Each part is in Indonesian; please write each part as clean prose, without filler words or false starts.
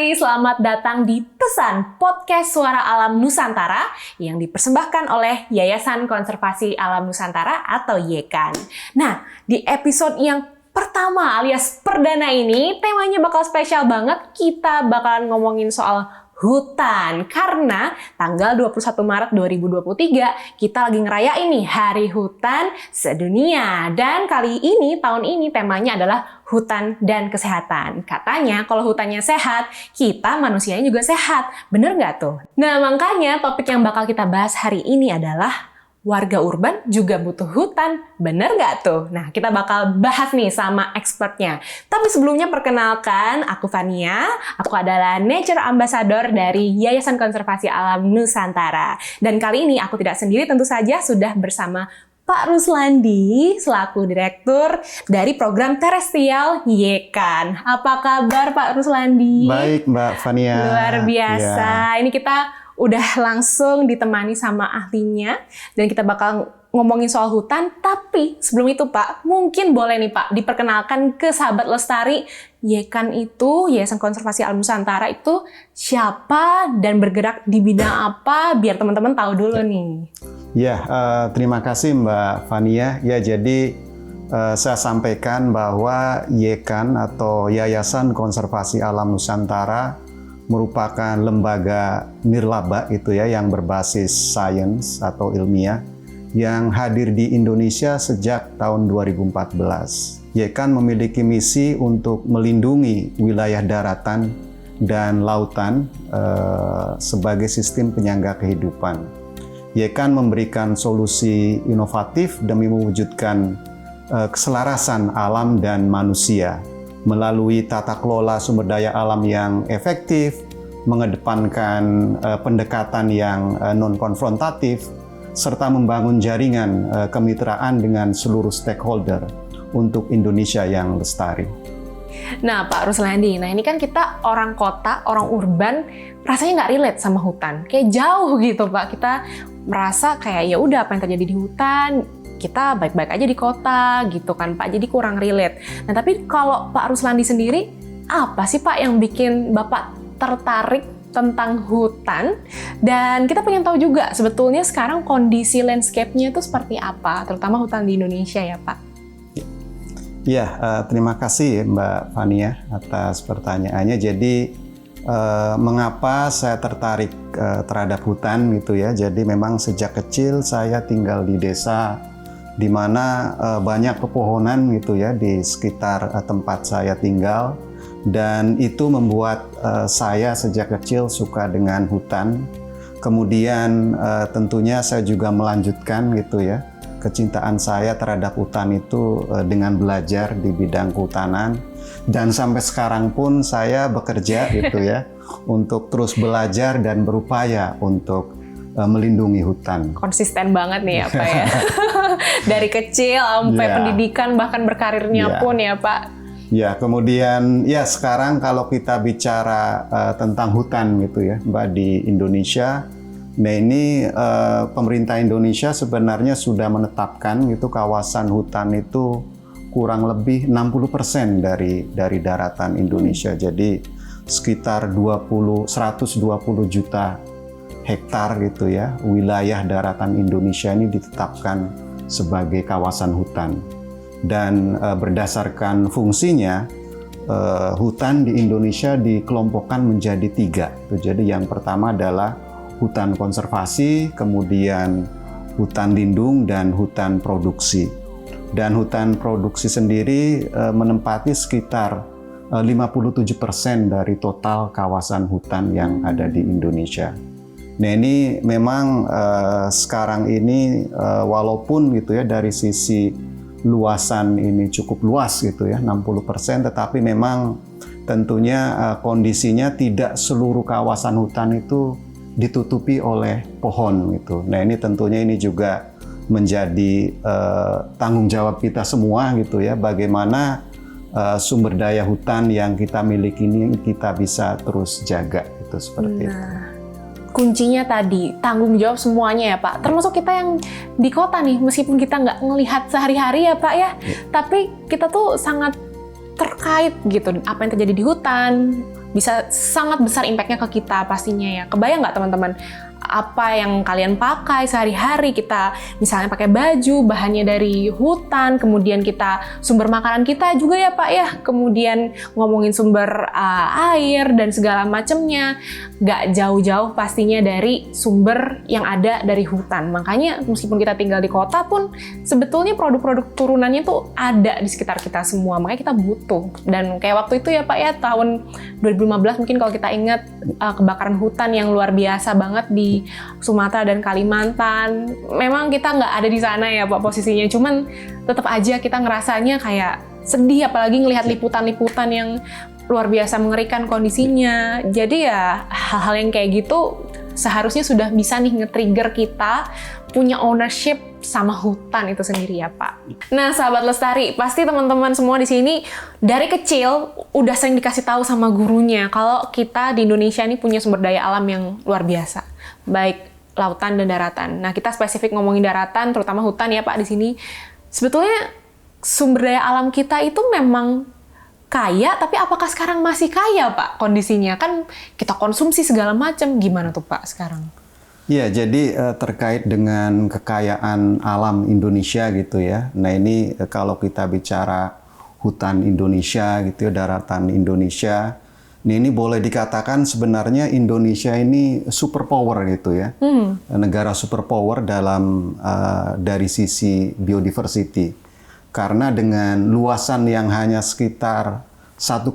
Mari selamat datang di Pesan Podcast Suara Alam Nusantara yang dipersembahkan oleh Yayasan Konservasi Alam Nusantara atau YKAN. Nah, di episode yang pertama alias perdana ini, temanya bakal spesial banget. Kita bakalan ngomongin soal hutan, karena tanggal 21 Maret 2023 kita lagi ngerayain nih Hari Hutan Sedunia. Dan kali ini, tahun ini temanya adalah hutan dan kesehatan. Katanya kalau hutannya sehat, kita manusianya juga sehat. Bener nggak tuh? Nah, makanya topik yang bakal kita bahas hari ini adalah warga urban juga butuh hutan, bener nggak tuh? Nah, kita bakal bahas nih sama expertnya. Tapi sebelumnya perkenalkan, aku Fania. Aku adalah Nature Ambassador dari Yayasan Konservasi Alam Nusantara. Dan kali ini aku tidak sendiri, tentu saja sudah bersama Pak Ruslandi, selaku Direktur dari Program Terrestrial YKAN. Apa kabar Pak Ruslandi? Baik Mbak Fania. Luar biasa. Ya. Ini kita udah langsung ditemani sama ahlinya dan kita bakal ngomongin soal hutan. Tapi sebelum itu Pak, mungkin boleh nih Pak diperkenalkan ke sahabat lestari YKAN itu, Yayasan Konservasi Alam Nusantara itu siapa dan bergerak di bidang apa, biar teman-teman tahu dulu nih. Ya, terima kasih Mbak Fania. Ya, jadi saya sampaikan bahwa YKAN atau Yayasan Konservasi Alam Nusantara merupakan lembaga nirlaba itu ya, yang berbasis sains atau ilmiah yang hadir di Indonesia sejak tahun 2014. YKAN memiliki misi untuk melindungi wilayah daratan dan lautan sebagai sistem penyangga kehidupan. YKAN memberikan solusi inovatif demi mewujudkan keselarasan alam dan manusia melalui tata kelola sumber daya alam yang efektif, mengedepankan pendekatan yang non-konfrontatif, serta membangun jaringan kemitraan dengan seluruh stakeholder untuk Indonesia yang lestari. Nah Pak Ruslandi, ini kan kita orang kota, orang urban, rasanya nggak relate sama hutan. Kayak jauh gitu Pak, kita merasa kayak ya udah apa yang terjadi di hutan, kita baik-baik aja di kota gitu kan Pak, jadi kurang relate. Nah tapi kalau Pak Ruslandi sendiri, apa sih Pak yang bikin Bapak tertarik tentang hutan? Dan kita pengen tahu juga sebetulnya sekarang kondisi landscape-nya itu seperti apa, terutama hutan di Indonesia ya Pak. Ya, terima kasih Mbak Fania atas pertanyaannya. Jadi mengapa saya tertarik terhadap hutan gitu ya? Jadi memang sejak kecil saya tinggal di desa di mana banyak pepohonan gitu ya di sekitar tempat saya tinggal, dan itu membuat saya sejak kecil suka dengan hutan. Kemudian tentunya saya juga melanjutkan gitu ya kecintaan saya terhadap hutan itu dengan belajar di bidang kehutanan, dan sampai sekarang pun saya bekerja gitu ya untuk terus belajar dan berupaya untuk melindungi hutan. Konsisten banget nih ya Pak ya. Dari kecil sampai pendidikan bahkan berkarirnya pun ya Pak. Ya, kemudian ya sekarang kalau kita bicara tentang hutan gitu ya Mbak di Indonesia, nah ini pemerintah Indonesia sebenarnya sudah menetapkan gitu kawasan hutan itu kurang lebih 60% dari daratan Indonesia. Jadi sekitar 120 juta hektar gitu ya, wilayah daratan Indonesia ini ditetapkan sebagai kawasan hutan. Dan berdasarkan fungsinya, hutan di Indonesia dikelompokkan menjadi 3. Jadi yang pertama adalah hutan konservasi, kemudian hutan lindung, dan hutan produksi. Dan hutan produksi sendiri menempati sekitar 57% dari total kawasan hutan yang ada di Indonesia. Nah ini memang sekarang ini walaupun gitu ya dari sisi luasan ini cukup luas gitu ya 60%, tetapi memang tentunya kondisinya tidak seluruh kawasan hutan itu ditutupi oleh pohon gitu. Nah ini tentunya ini juga menjadi tanggung jawab kita semua gitu ya, bagaimana sumber daya hutan yang kita miliki ini kita bisa terus jaga gitu, seperti itu. Kuncinya tadi, tanggung jawab semuanya ya Pak. Termasuk kita yang di kota nih, meskipun kita nggak ngelihat sehari-hari ya Pak ya, tapi kita tuh sangat terkait gitu, apa yang terjadi di hutan, bisa sangat besar impact-nya ke kita pastinya ya. Kebayang nggak teman-teman? Apa yang kalian pakai sehari-hari, kita misalnya pakai baju, bahannya dari hutan, kemudian sumber makanan kita juga ya Pak ya, kemudian ngomongin sumber air dan segala macamnya, nggak jauh-jauh pastinya dari sumber yang ada dari hutan. Makanya meskipun kita tinggal di kota pun, sebetulnya produk-produk turunannya tuh ada di sekitar kita semua, makanya kita butuh. Dan kayak waktu itu ya Pak ya, tahun 2015 mungkin kalau kita ingat, kebakaran hutan yang luar biasa banget di Sumatera dan Kalimantan. Memang kita nggak ada di sana ya Pak posisinya, cuman tetap aja kita ngerasanya kayak sedih, apalagi ngelihat liputan-liputan yang luar biasa mengerikan kondisinya. Jadi ya hal-hal yang kayak gitu seharusnya sudah bisa nih nge-trigger kita punya ownership sama hutan itu sendiri ya Pak. Nah sahabat lestari, pasti teman-teman semua di sini dari kecil udah sering dikasih tahu sama gurunya kalau kita di Indonesia ini punya sumber daya alam yang luar biasa, baik lautan dan daratan. Nah kita spesifik ngomongin daratan, terutama hutan ya Pak di sini. Sebetulnya sumber daya alam kita itu memang kaya, tapi apakah sekarang masih kaya Pak kondisinya? Kan kita konsumsi segala macam, gimana tuh Pak sekarang? Ya, jadi terkait dengan kekayaan alam Indonesia gitu ya. Nah ini kalau kita bicara hutan Indonesia gitu ya, daratan Indonesia. Nah ini boleh dikatakan sebenarnya Indonesia ini superpower gitu ya. Negara superpower dalam dari sisi biodiversity. Karena dengan luasan yang hanya sekitar 1,2%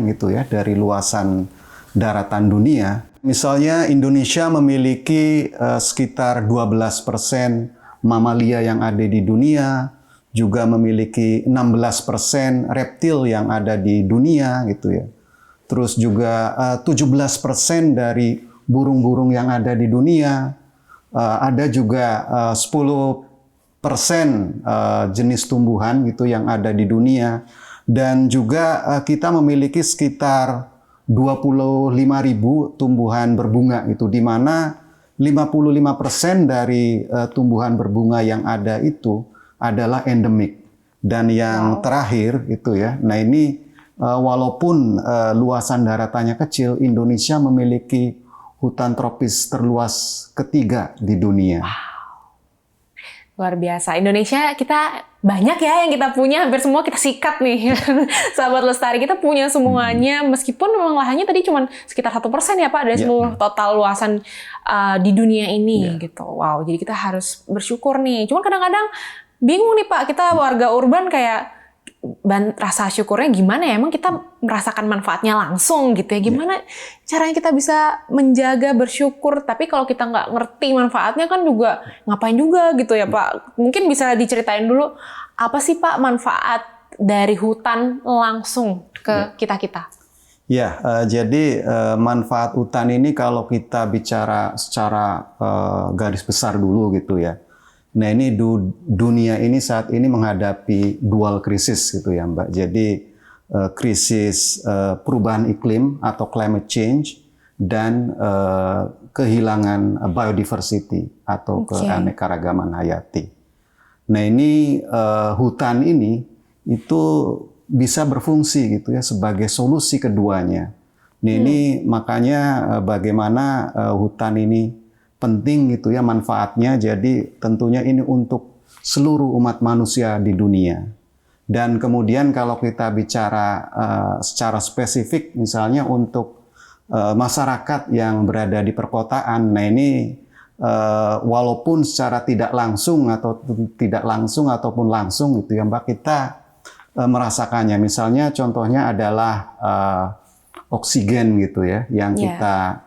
gitu ya dari luasan daratan dunia. Misalnya Indonesia memiliki sekitar 12% mamalia yang ada di dunia, juga memiliki 16% reptil yang ada di dunia gitu ya. Terus juga 17% dari burung-burung yang ada di dunia, ada juga 10% jenis tumbuhan gitu yang ada di dunia, dan juga kita memiliki sekitar 25.000 tumbuhan berbunga itu, di mana 55% dari tumbuhan berbunga yang ada itu adalah endemik. Dan yang terakhir itu ya, nah ini walaupun luasan daratannya kecil, Indonesia memiliki hutan tropis terluas ketiga di dunia. Luar biasa. Indonesia kita banyak ya yang kita punya, hampir semua kita sikat nih. Sahabat lestari, kita punya semuanya, meskipun memang lahannya tadi cuma sekitar 1% ya Pak dari seluruh total luasan di dunia ini gitu. Wow, jadi kita harus bersyukur nih. Cuman kadang-kadang bingung nih Pak, kita warga urban kayak rasa syukurnya gimana ya? Emang kita merasakan manfaatnya langsung gitu ya? Gimana caranya kita bisa menjaga, bersyukur? Tapi kalau kita nggak ngerti manfaatnya kan juga ngapain juga gitu ya Pak? Mungkin bisa diceritain dulu apa sih Pak manfaat dari hutan langsung ke kita-kita? Ya, jadi manfaat hutan ini kalau kita bicara secara garis besar dulu gitu ya. Nah ini dunia ini saat ini menghadapi dual krisis gitu ya Mbak. Jadi krisis perubahan iklim atau climate change dan kehilangan biodiversity atau keanekaragaman hayati. Nah ini hutan ini itu bisa berfungsi gitu ya sebagai solusi keduanya. Nah ini makanya bagaimana hutan ini penting gitu ya manfaatnya. Jadi tentunya ini untuk seluruh umat manusia di dunia. Dan kemudian kalau kita bicara secara spesifik misalnya untuk masyarakat yang berada di perkotaan, nah ini walaupun secara tidak langsung ataupun langsung gitu ya Mbak, kita merasakannya. Misalnya contohnya adalah oksigen gitu ya yang kita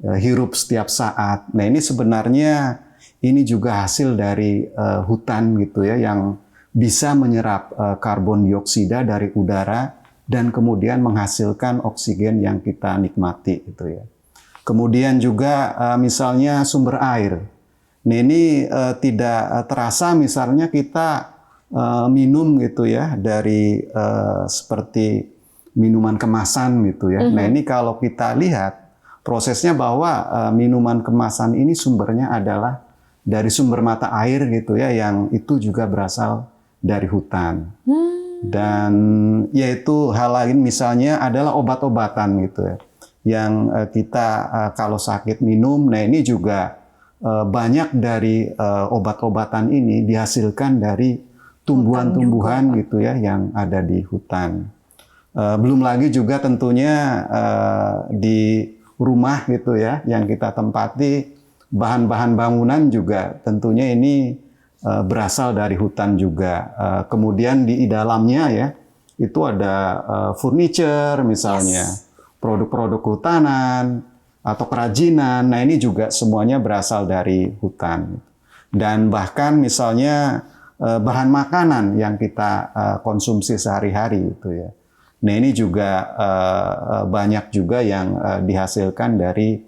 hirup setiap saat. Nah ini sebenarnya ini juga hasil dari hutan gitu ya yang bisa menyerap karbon dioksida dari udara dan kemudian menghasilkan oksigen yang kita nikmati gitu ya. Kemudian juga misalnya sumber air. Nah ini tidak terasa misalnya kita minum gitu ya dari seperti minuman kemasan gitu ya. Nah ini kalau kita lihat prosesnya bahwa minuman kemasan ini sumbernya adalah dari sumber mata air gitu ya, yang itu juga berasal dari hutan. Dan yaitu hal lain misalnya adalah obat-obatan gitu ya. Yang kita kalau sakit minum, nah ini juga banyak dari obat-obatan ini dihasilkan dari tumbuhan-tumbuhan gitu ya yang ada di hutan. Belum lagi juga tentunya di rumah gitu ya yang kita tempati, bahan-bahan bangunan juga tentunya ini berasal dari hutan juga. Kemudian di dalamnya ya itu ada furniture misalnya, produk-produk hutanan atau kerajinan. Nah ini juga semuanya berasal dari hutan. Dan bahkan misalnya bahan makanan yang kita konsumsi sehari-hari itu ya. Nah ini juga banyak juga yang dihasilkan dari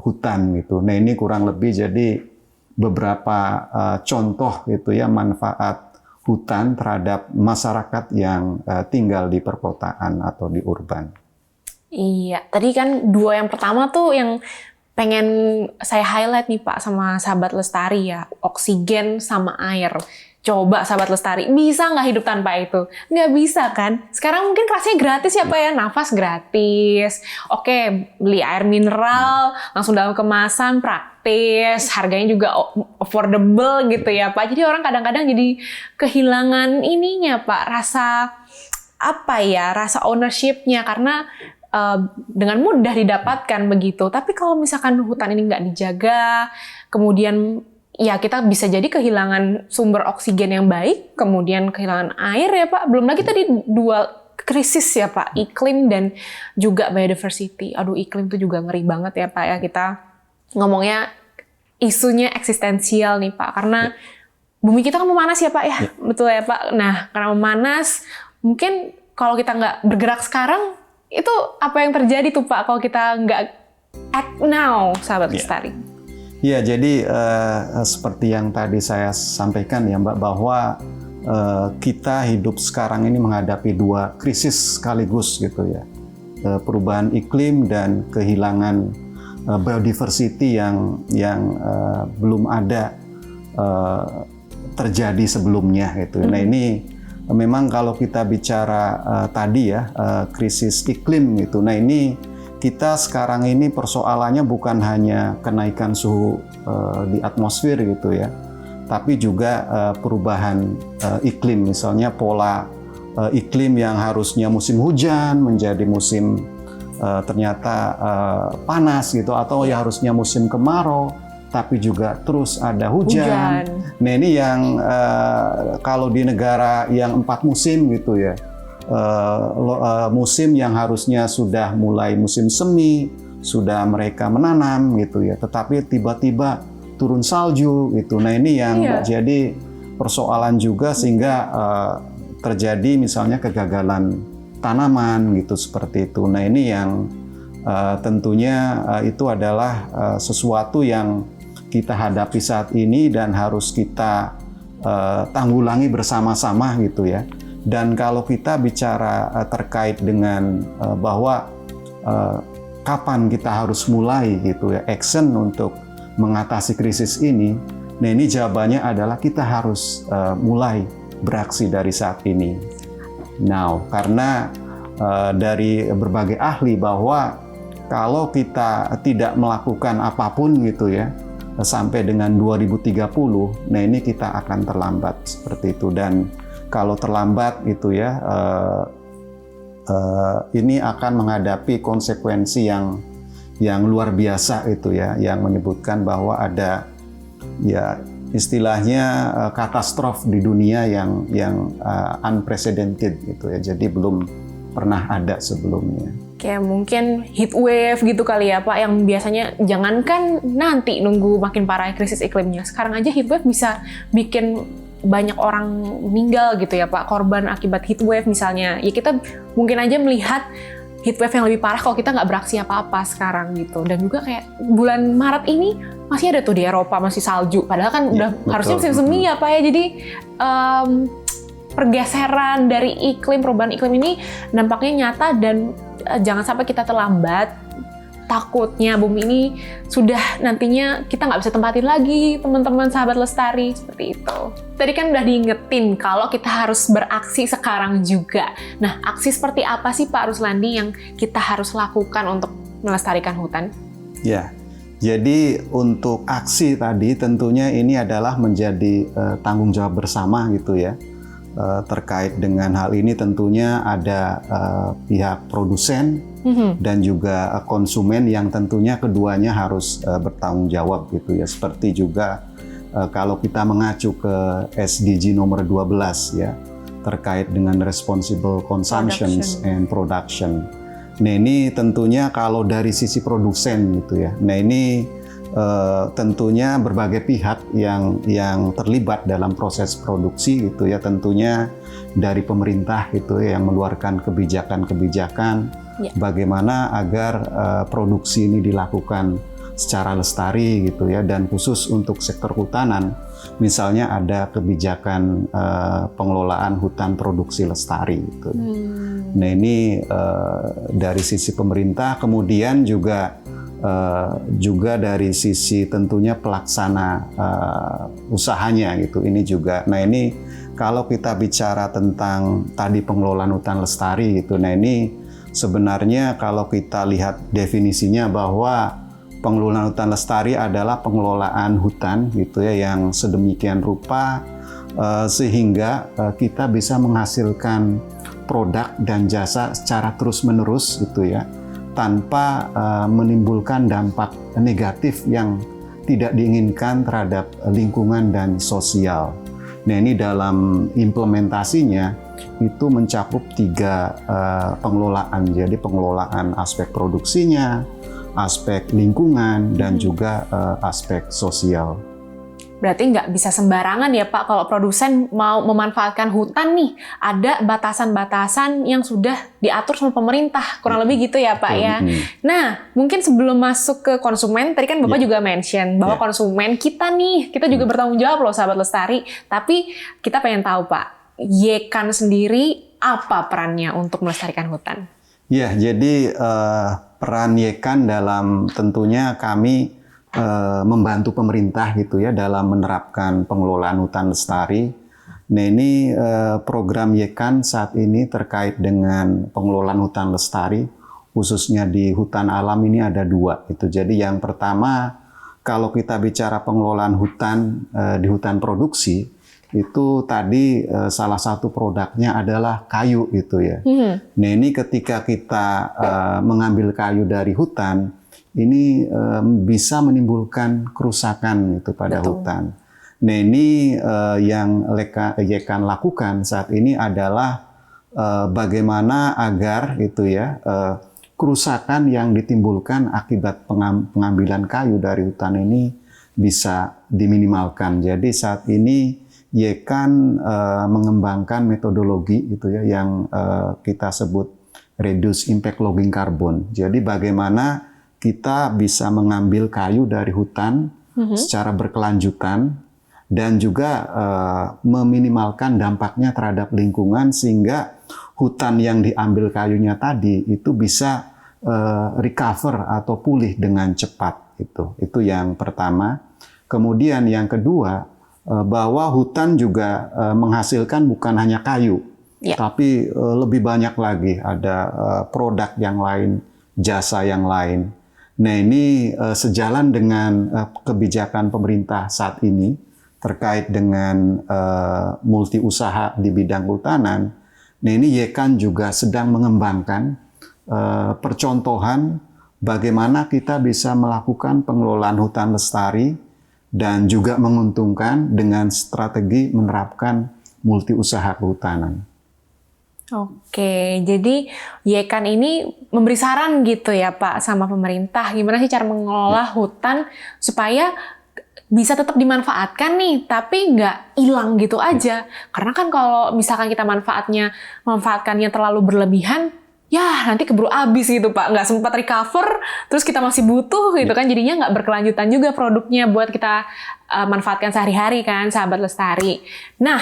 hutan gitu. Nah ini kurang lebih jadi beberapa contoh gitu ya manfaat hutan terhadap masyarakat yang tinggal di perkotaan atau di urban. Iya, tadi kan 2 yang pertama tuh yang pengen saya highlight nih Pak sama Sahabat Lestari ya, oksigen sama air. Coba Sahabat Lestari, bisa nggak hidup tanpa itu? Nggak bisa kan? Sekarang mungkin kelasnya gratis ya Pak ya, nafas gratis. Oke, beli air mineral, langsung dalam kemasan, praktis, harganya juga affordable gitu ya Pak. Jadi orang kadang-kadang jadi kehilangan ininya Pak, rasa ownership-nya karena dengan mudah didapatkan begitu. Tapi kalau misalkan hutan ini nggak dijaga, kemudian ya kita bisa jadi kehilangan sumber oksigen yang baik, kemudian kehilangan air ya Pak. Belum lagi tadi 2 krisis ya Pak, iklim dan juga biodiversity. Aduh, iklim itu juga ngeri banget ya Pak ya. Kita ngomongnya isunya eksistensial nih Pak, karena bumi kita kan memanas ya Pak ya. Betul ya Pak. Nah, karena memanas, mungkin kalau kita nggak bergerak sekarang, itu apa yang terjadi tuh Pak kalau kita nggak act now, Sahabat Lestari? Ya, jadi seperti yang tadi saya sampaikan ya Mbak, bahwa kita hidup sekarang ini menghadapi 2 krisis sekaligus gitu ya. Perubahan iklim dan kehilangan biodiversity yang belum ada terjadi sebelumnya gitu. Nah ini memang kalau kita bicara tadi ya krisis iklim gitu. Nah ini kita sekarang ini persoalannya bukan hanya kenaikan suhu di atmosfer gitu ya, tapi juga perubahan iklim, misalnya pola iklim yang harusnya musim hujan menjadi musim ternyata panas gitu, atau ya harusnya musim kemarau tapi juga terus ada hujan. Nah ini yang kalau di negara yang 4 musim gitu ya, musim yang harusnya sudah mulai musim semi, sudah mereka menanam gitu ya, tetapi tiba-tiba turun salju gitu. Nah ini yang jadi persoalan juga, sehingga terjadi misalnya kegagalan tanaman gitu, seperti itu. Nah ini yang tentunya itu adalah sesuatu yang kita hadapi saat ini dan harus kita tanggulangi bersama-sama gitu ya. Dan kalau kita bicara terkait dengan bahwa kapan kita harus mulai gitu ya action untuk mengatasi krisis ini, nah ini jawabannya adalah kita harus mulai beraksi dari saat ini. Now, karena dari berbagai ahli bahwa kalau kita tidak melakukan apapun gitu ya sampai dengan 2030, nah ini kita akan terlambat seperti itu. Dan kalau terlambat gitu ya, ini akan menghadapi konsekuensi yang luar biasa itu ya, yang menyebutkan bahwa ada ya istilahnya katastrof di dunia yang unprecedented gitu ya, jadi belum pernah ada sebelumnya. Kayak mungkin heat wave gitu kali ya Pak, yang biasanya jangankan nanti nunggu makin parah krisis iklimnya, sekarang aja heat wave bisa bikin banyak orang meninggal gitu ya Pak, korban akibat heat wave misalnya. Ya kita mungkin aja melihat heat wave yang lebih parah kalau kita nggak beraksi apa-apa sekarang gitu. Dan juga kayak bulan Maret ini masih ada tuh di Eropa masih salju, padahal kan udah harusnya musim semi ya Pak ya. Jadi pergeseran dari iklim, perubahan iklim ini nampaknya nyata, dan jangan sampai kita terlambat. takutnya bumi ini sudah nantinya kita nggak bisa tempatin lagi, teman-teman sahabat lestari, seperti itu. Tadi kan udah diingetin kalau kita harus beraksi sekarang juga. Nah, aksi seperti apa sih Pak Ruslandi yang kita harus lakukan untuk melestarikan hutan? Ya, jadi untuk aksi tadi tentunya ini adalah menjadi tanggung jawab bersama gitu ya. Terkait dengan hal ini tentunya ada pihak produsen dan juga konsumen yang tentunya keduanya harus bertanggung jawab gitu ya. Seperti juga kalau kita mengacu ke SDG nomor 12 ya, terkait dengan responsible consumption and production. Nah ini tentunya kalau dari sisi produsen gitu ya. Nah ini tentunya berbagai pihak yang terlibat dalam proses produksi gitu ya, tentunya dari pemerintah gitu ya, yang mengeluarkan kebijakan-kebijakan bagaimana agar produksi ini dilakukan secara lestari gitu ya, dan khusus untuk sektor hutanan misalnya ada kebijakan pengelolaan hutan produksi lestari gitu. Nah ini dari sisi pemerintah, kemudian juga dari sisi tentunya pelaksana usahanya gitu. Ini juga. Nah ini kalau kita bicara tentang tadi pengelolaan hutan lestari gitu. Nah ini sebenarnya kalau kita lihat definisinya bahwa pengelolaan hutan lestari adalah pengelolaan hutan gitu ya yang sedemikian rupa sehingga kita bisa menghasilkan produk dan jasa secara terus-menerus gitu ya, tanpa menimbulkan dampak negatif yang tidak diinginkan terhadap lingkungan dan sosial. Nah ini dalam implementasinya itu mencakup 3 pengelolaan. Jadi pengelolaan aspek produksinya, aspek lingkungan, dan juga aspek sosial. Berarti nggak bisa sembarangan ya Pak, kalau produsen mau memanfaatkan hutan nih, ada batasan-batasan yang sudah diatur sama pemerintah, kurang lebih gitu ya Pak ya. Nah, mungkin sebelum masuk ke konsumen, tadi kan Bapak juga mention bahwa konsumen kita nih, kita juga bertanggung jawab loh sahabat lestari, tapi kita pengen tahu Pak, Yekan sendiri apa perannya untuk melestarikan hutan? Ya, jadi peran Yekan dalam tentunya kami membantu pemerintah gitu ya dalam menerapkan pengelolaan hutan lestari. Nah ini program Yekan saat ini terkait dengan pengelolaan hutan lestari, khususnya di hutan alam ini ada 2 gitu. Jadi yang pertama, kalau kita bicara pengelolaan hutan di hutan produksi, itu tadi salah satu produknya adalah kayu gitu ya. Nah ini ketika kita mengambil kayu dari hutan, ini bisa menimbulkan kerusakan itu pada hutan. Nah ini yang Yekan lakukan saat ini adalah bagaimana agar itu ya kerusakan yang ditimbulkan akibat pengambilan kayu dari hutan ini bisa diminimalkan. Jadi saat ini Yekan mengembangkan metodologi itu ya yang kita sebut reduce impact logging carbon. Jadi bagaimana kita bisa mengambil kayu dari hutan secara berkelanjutan dan juga meminimalkan dampaknya terhadap lingkungan sehingga hutan yang diambil kayunya tadi itu bisa recover atau pulih dengan cepat. Itu yang pertama. Kemudian yang kedua, bahwa hutan juga menghasilkan bukan hanya kayu, tapi lebih banyak lagi, ada produk yang lain, jasa yang lain. Nah ini sejalan dengan kebijakan pemerintah saat ini terkait dengan multi usaha di bidang kehutanan. Nah ini Yekan juga sedang mengembangkan percontohan bagaimana kita bisa melakukan pengelolaan hutan lestari dan juga menguntungkan dengan strategi menerapkan multi usaha kehutanan. Oke, jadi Yekan ini memberi saran gitu ya Pak sama pemerintah, gimana sih cara mengelola hutan supaya bisa tetap dimanfaatkan nih, tapi nggak hilang gitu aja. Karena kan kalau misalkan kita memanfaatkannya terlalu berlebihan, ya nanti keburu habis gitu Pak, nggak sempat recover, terus kita masih butuh gitu kan, jadinya nggak berkelanjutan juga produknya buat kita manfaatkan sehari-hari kan, sahabat lestari. Nah,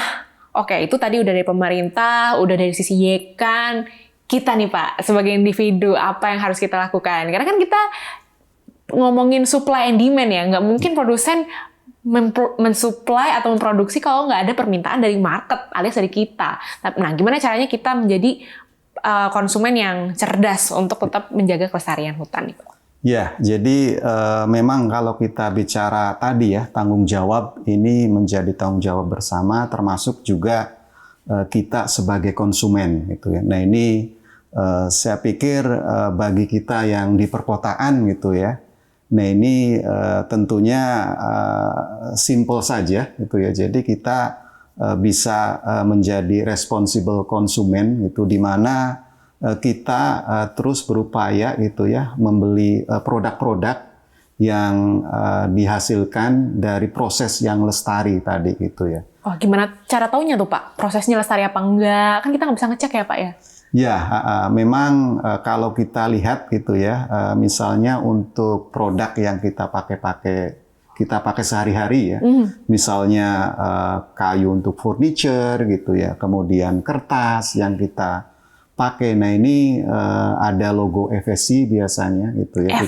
oke, itu tadi udah dari pemerintah, udah dari sisi Yekan. Kita nih Pak, sebagai individu, apa yang harus kita lakukan? Karena kan kita ngomongin supply and demand ya, nggak mungkin produsen mensupply atau memproduksi kalau nggak ada permintaan dari market alias dari kita. Nah, gimana caranya kita menjadi konsumen yang cerdas untuk tetap menjaga kelestarian hutan itu? Ya, jadi memang kalau kita bicara tadi ya, tanggung jawab ini menjadi tanggung jawab bersama, termasuk juga kita sebagai konsumen gitu ya. Nah ini saya pikir bagi kita yang di perkotaan gitu ya, nah ini tentunya simple saja gitu ya. Jadi kita bisa menjadi responsible konsumen gitu, di mana kita terus berupaya gitu ya membeli produk-produk yang dihasilkan dari proses yang lestari tadi gitu ya. Oh, gimana cara taunya tuh Pak? Prosesnya lestari apa enggak? Kan kita nggak bisa ngecek ya Pak ya? Ya, memang kalau kita lihat gitu ya, misalnya untuk produk yang kita pakai sehari-hari ya, misalnya kayu untuk furniture gitu ya, kemudian kertas yang kita pakai. Nah ini ada logo FSC biasanya gitu ya.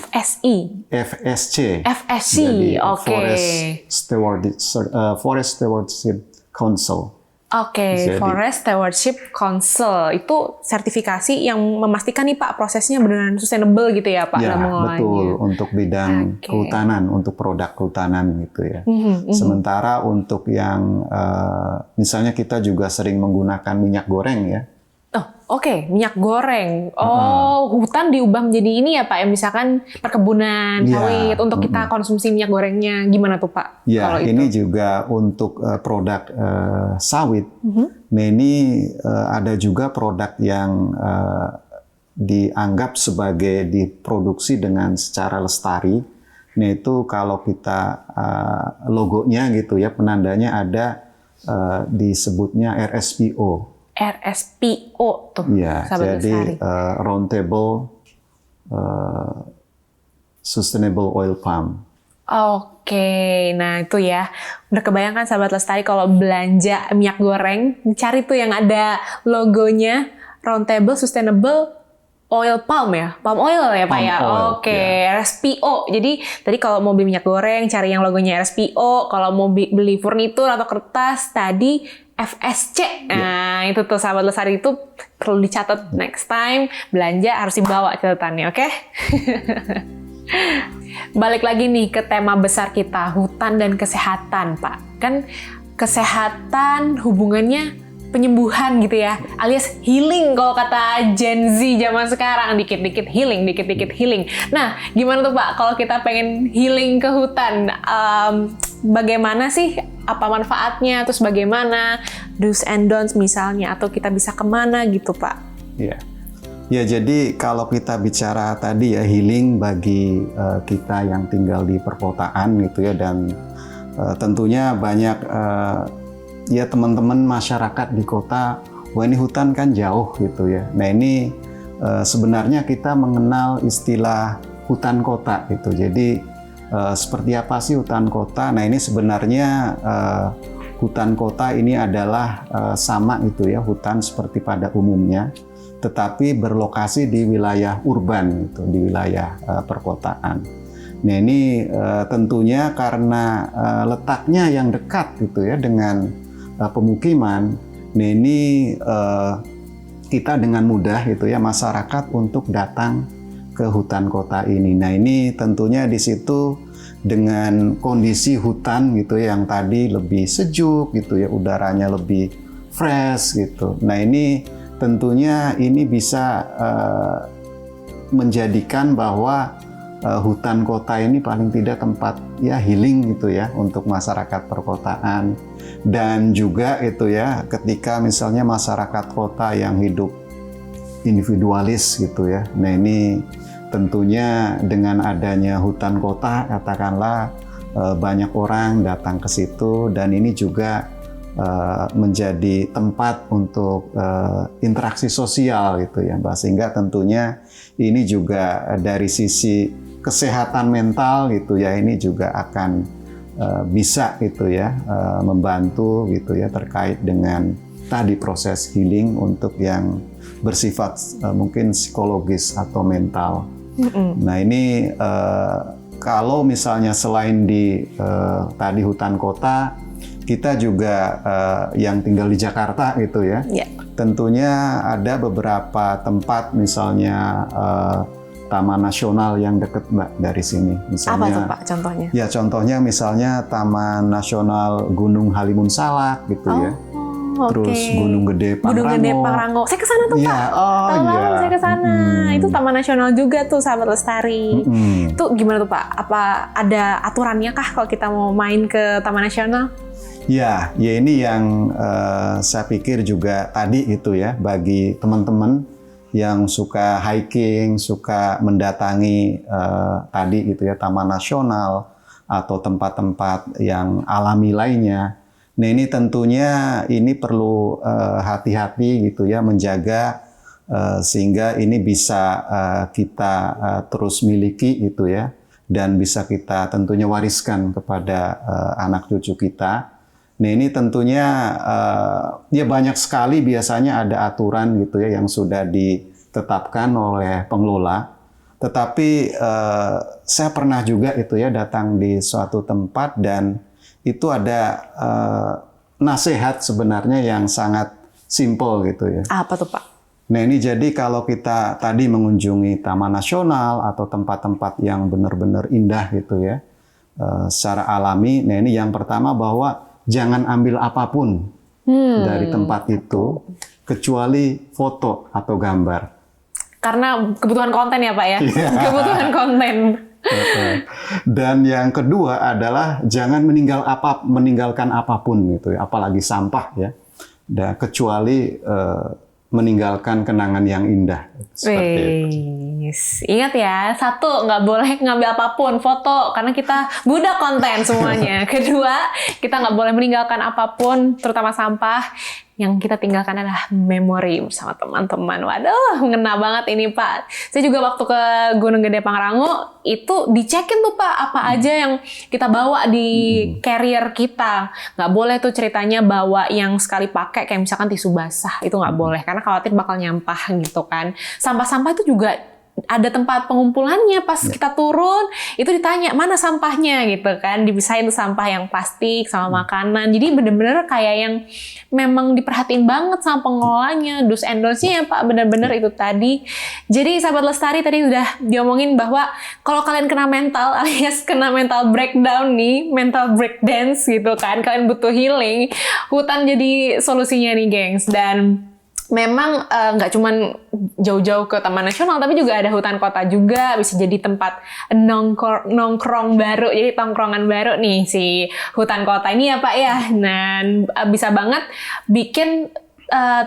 FSC. Jadi oke. Forest Stewardship Council. Oke, Forest Stewardship Council itu sertifikasi yang memastikan nih Pak prosesnya benar-benar sustainable gitu ya Pak? Ya, betul, untuk bidang kehutanan, untuk produk kehutanan gitu ya. Sementara untuk yang misalnya kita juga sering menggunakan minyak goreng ya. Oh, oke, minyak goreng. Oh, hutan diubah menjadi ini ya Pak ya, misalkan perkebunan sawit untuk kita konsumsi minyak gorengnya. Gimana tuh Pak? Ya, kalau ini itu? juga untuk produk sawit. Nah ini ada juga produk yang dianggap sebagai diproduksi dengan secara lestari. Nah itu kalau kita logonya gitu ya, penandanya ada disebutnya RSPO. RSPO tuh, ya, jadi Roundtable Sustainable Oil Palm. Oke, nah itu ya. Udah kebayangkan sahabat lestari kalau belanja minyak goreng, cari tuh yang ada logonya Roundtable Sustainable Oil Palm ya? Palm oil ya Pak ya? Oke, RSPO. Jadi tadi kalau mau beli minyak goreng, cari yang logonya RSPO. Kalau mau beli furnitur atau kertas, tadi FSC. Nah, itu tuh sahabat lestari itu perlu dicatat next time. Belanja harus dibawa catatannya, oke? Balik lagi nih ke tema besar kita, hutan dan kesehatan, Pak. Kan kesehatan hubungannya penyembuhan gitu ya, alias healing kalau kata Gen Z zaman sekarang, dikit-dikit healing, dikit-dikit healing. Nah, gimana tuh Pak kalau kita pengen healing ke hutan? Bagaimana sih, apa manfaatnya, terus bagaimana do's and don'ts misalnya, atau kita bisa kemana gitu Pak? Iya. Ya, jadi kalau kita bicara tadi ya healing bagi kita yang tinggal di perkotaan gitu ya, dan tentunya banyak ya teman-teman masyarakat di kota, wah ini hutan kan jauh gitu ya. Nah ini sebenarnya kita mengenal istilah hutan kota gitu. Jadi seperti apa sih hutan kota? Nah ini sebenarnya hutan kota ini adalah sama gitu ya, hutan seperti pada umumnya, tetapi berlokasi di wilayah urban gitu, di wilayah perkotaan. Nah ini tentunya karena letaknya yang dekat gitu ya dengan pemukiman. Nah ini kita dengan mudah gitu ya masyarakat untuk datang ke hutan kota ini. Nah ini tentunya di situ dengan kondisi hutan gitu ya, yang tadi lebih sejuk gitu ya, udaranya lebih fresh gitu. Nah ini tentunya ini bisa menjadikan bahwa hutan kota ini paling tidak tempat ya healing gitu ya untuk masyarakat perkotaan. Dan juga itu ya ketika misalnya masyarakat kota yang hidup individualis gitu ya. Nah ini tentunya dengan adanya hutan kota, katakanlah banyak orang datang ke situ, dan ini juga menjadi tempat untuk interaksi sosial gitu ya, Mbak. Sehingga tentunya ini juga dari sisi kesehatan mental gitu ya, ini juga akan bisa gitu ya membantu gitu ya terkait dengan tadi proses healing untuk yang bersifat mungkin psikologis atau mental. Nah ini kalau misalnya selain di tadi hutan kota, kita juga yang tinggal di Jakarta gitu ya. Yeah. Tentunya ada beberapa tempat, misalnya Taman Nasional yang dekat Mbak dari sini. Misalnya, apa tuh Pak contohnya? Ya contohnya misalnya Taman Nasional Gunung Halimun Salak gitu ya. Terus Gunung Gede Pangrango. Gunung Gede Pangrango. Saya ke sana tuh, Pak. Tahu banget saya ke sana. Itu Taman Nasional juga tuh, Sahabat Lestari. Itu gimana tuh, Pak? Apa ada aturannya kah kalau kita mau main ke Taman Nasional? Ya ini yang saya pikir juga tadi itu ya, bagi teman-teman yang suka hiking, suka mendatangi tadi gitu ya, Taman Nasional atau tempat-tempat yang alami lainnya. Nah ini tentunya ini perlu hati-hati gitu ya, menjaga sehingga ini bisa kita terus miliki gitu ya, dan bisa kita tentunya wariskan kepada anak cucu kita. Nah ini tentunya ya banyak sekali biasanya ada aturan gitu ya yang sudah ditetapkan oleh pengelola. Tetapi saya pernah juga itu ya datang di suatu tempat dan itu ada nasihat sebenarnya yang sangat simple gitu ya. Apa tuh Pak? Nah ini jadi kalau kita tadi mengunjungi Taman Nasional atau tempat-tempat yang benar-benar indah gitu ya, secara alami. Nah ini yang pertama bahwa jangan ambil apapun dari tempat itu kecuali foto atau gambar. Karena kebutuhan konten ya Pak ya? Yeah. Kebutuhan konten. Dan yang kedua adalah jangan meninggalkan apapun gitu ya, apalagi sampah ya. Dan kecuali meninggalkan kenangan yang indah. Seperti itu. Ingat ya, satu, nggak boleh ngambil apapun, foto, karena kita budak konten semuanya. Kedua, kita nggak boleh meninggalkan apapun, terutama sampah. Yang kita tinggalkan adalah memori bersama teman-teman. Waduh, ngena banget ini Pak. Saya juga waktu ke Gunung Gede Pangrango, itu dicekin tuh Pak, apa aja yang kita bawa di carrier kita. Nggak boleh tuh ceritanya bawa yang sekali pakai, kayak misalkan tisu basah, itu nggak boleh. Karena khawatir bakal nyampah gitu kan. Sampah-sampah itu juga ada tempat pengumpulannya. Pas kita turun itu ditanya mana sampahnya gitu kan, dipisahin tuh sampah yang plastik sama makanan. Jadi bener-bener kayak yang memang diperhatiin banget sama pengelolanya, do's and don'ts-nya ya Pak, bener-bener itu tadi. Jadi Sahabat Lestari tadi udah diomongin bahwa kalau kalian kena mental alias kena mental breakdown nih, mental breakdance gitu kan, kalian butuh healing, hutan jadi solusinya nih gengs. Dan memang nggak cuman jauh-jauh ke Taman Nasional, tapi juga ada hutan kota juga, bisa jadi tempat nongkrong baru, jadi tongkrongan baru nih si hutan kota ini ya Pak ya. Dan bisa banget bikin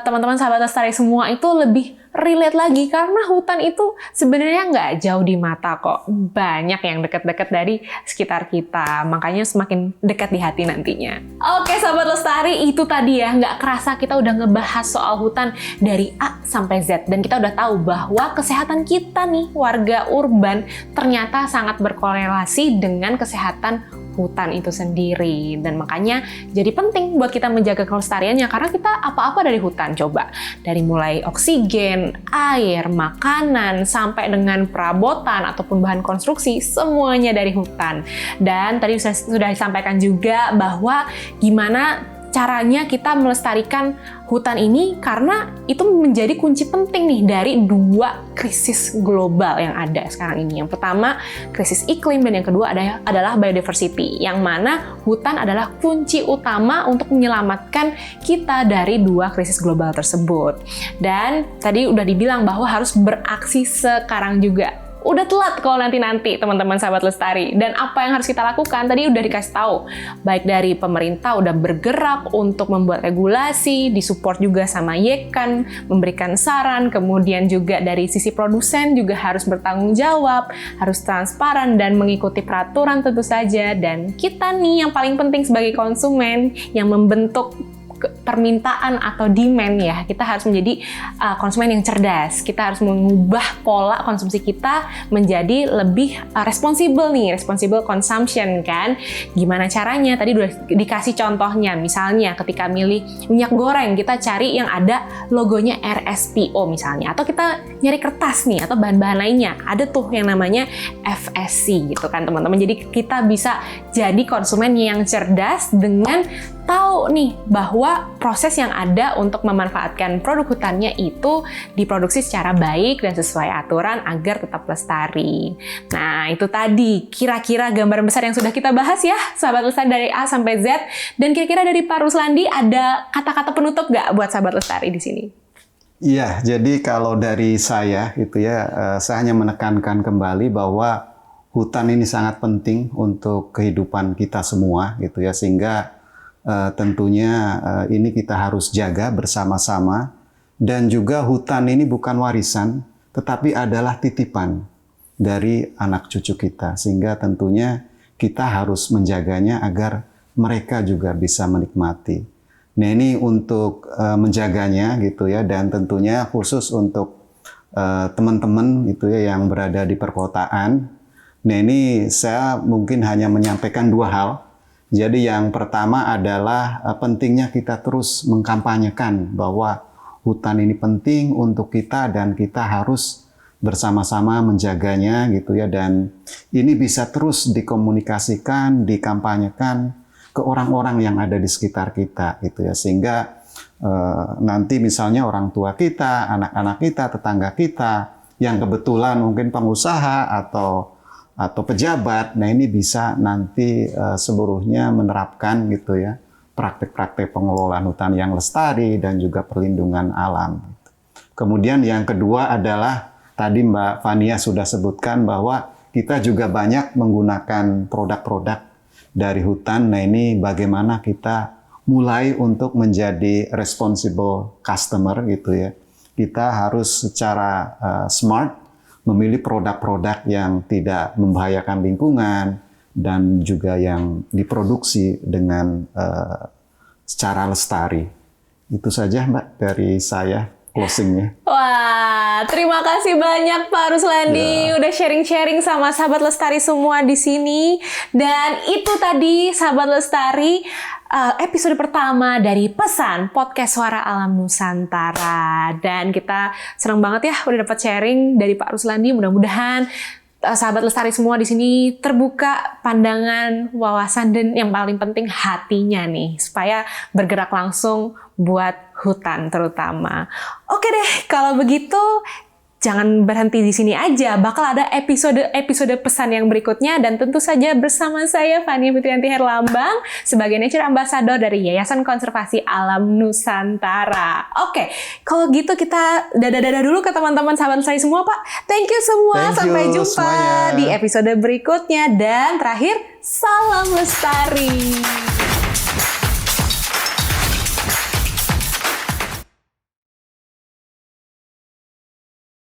teman-teman Sahabat Lestari semua itu lebih relate lagi, karena hutan itu sebenarnya nggak jauh di mata kok. Banyak yang dekat-dekat dari sekitar kita, makanya semakin dekat di hati nantinya. Oke Sahabat Lestari, itu tadi ya, nggak kerasa kita udah ngebahas soal hutan dari A sampai Z, dan kita udah tahu bahwa kesehatan kita nih, warga urban, ternyata sangat berkorelasi dengan kesehatan hutan itu sendiri. Dan makanya jadi penting buat kita menjaga kelestariannya, karena kita apa-apa dari hutan. Coba dari mulai oksigen, air, makanan, sampai dengan perabotan ataupun bahan konstruksi, semuanya dari hutan. Dan tadi sudah disampaikan juga bahwa gimana caranya kita melestarikan hutan ini, karena itu menjadi kunci penting nih dari dua krisis global yang ada sekarang ini. Yang pertama krisis iklim, dan yang kedua adalah biodiversity, yang mana hutan adalah kunci utama untuk menyelamatkan kita dari dua krisis global tersebut. Dan tadi udah dibilang bahwa harus beraksi sekarang juga. Udah telat kalau nanti teman-teman Sahabat Lestari. Dan apa yang harus kita lakukan? Tadi udah dikasih tahu. Baik dari pemerintah udah bergerak untuk membuat regulasi, disupport juga sama Yekan, memberikan saran, kemudian juga dari sisi produsen juga harus bertanggung jawab, harus transparan dan mengikuti peraturan tentu saja. Dan kita nih yang paling penting sebagai konsumen yang membentuk permintaan atau demand ya, kita harus menjadi konsumen yang cerdas. Kita harus mengubah pola konsumsi kita menjadi lebih responsible nih, responsible consumption kan. Gimana caranya? Tadi udah dikasih contohnya, misalnya ketika milih minyak goreng, kita cari yang ada logonya RSPO misalnya, atau kita nyari kertas nih, atau bahan-bahan lainnya, ada tuh yang namanya FSC gitu kan teman-teman. Jadi kita bisa jadi konsumen yang cerdas dengan tahu nih bahwa proses yang ada untuk memanfaatkan produk hutannya itu diproduksi secara baik dan sesuai aturan agar tetap lestari. Nah, itu tadi kira-kira gambaran besar yang sudah kita bahas ya, sahabat lestari dari A sampai Z. Dan kira-kira dari Pak Ruslandi ada kata-kata penutup nggak buat sahabat lestari di sini? Iya, jadi kalau dari saya itu ya, saya hanya menekankan kembali bahwa hutan ini sangat penting untuk kehidupan kita semua gitu ya, sehingga tentunya ini kita harus jaga bersama-sama. Dan juga hutan ini bukan warisan, tetapi adalah titipan dari anak cucu kita, sehingga tentunya kita harus menjaganya agar mereka juga bisa menikmati. Nah, ini untuk menjaganya gitu ya, dan tentunya khusus untuk teman-teman gitu ya yang berada di perkotaan. Nah, ini saya mungkin hanya menyampaikan 2 hal. Jadi yang pertama adalah pentingnya kita terus mengkampanyekan bahwa hutan ini penting untuk kita dan kita harus bersama-sama menjaganya gitu ya, dan ini bisa terus dikomunikasikan, dikampanyekan ke orang-orang yang ada di sekitar kita gitu ya, sehingga nanti misalnya orang tua kita, anak-anak kita, tetangga kita yang kebetulan mungkin pengusaha atau pejabat, nah ini bisa nanti seluruhnya menerapkan gitu ya praktek-praktek pengelolaan hutan yang lestari dan juga perlindungan alam. Kemudian yang kedua adalah tadi Mbak Fania sudah sebutkan bahwa kita juga banyak menggunakan produk-produk dari hutan. Nah ini bagaimana kita mulai untuk menjadi responsible customer gitu ya. Kita harus secara smart memilih produk-produk yang tidak membahayakan lingkungan dan juga yang diproduksi dengan secara lestari. Itu saja Mbak dari saya closingnya. Wah, terima kasih banyak Pak Ruslandi udah sharing-sharing sama sahabat lestari semua di sini. Dan itu tadi sahabat lestari episode pertama dari Pesan Podcast Suara Alam Nusantara. Dan kita senang banget ya udah dapat sharing dari Pak Ruslandi. Mudah-mudahan sahabat lestari semua di sini terbuka pandangan, wawasan, dan yang paling penting hatinya nih, supaya bergerak langsung buat hutan terutama. Oke deh, kalau begitu jangan berhenti di sini aja. Bakal ada episode pesan yang berikutnya, dan tentu saja bersama saya Fania Fitrianti Herlambang sebagai Nature Ambassador dari Yayasan Konservasi Alam Nusantara. Oke, kalau gitu kita dadah-dadah dulu ke teman-teman sahabat saya semua, Pak. Thank you semua. Sampai jumpa semuanya di episode berikutnya, dan terakhir salam lestari.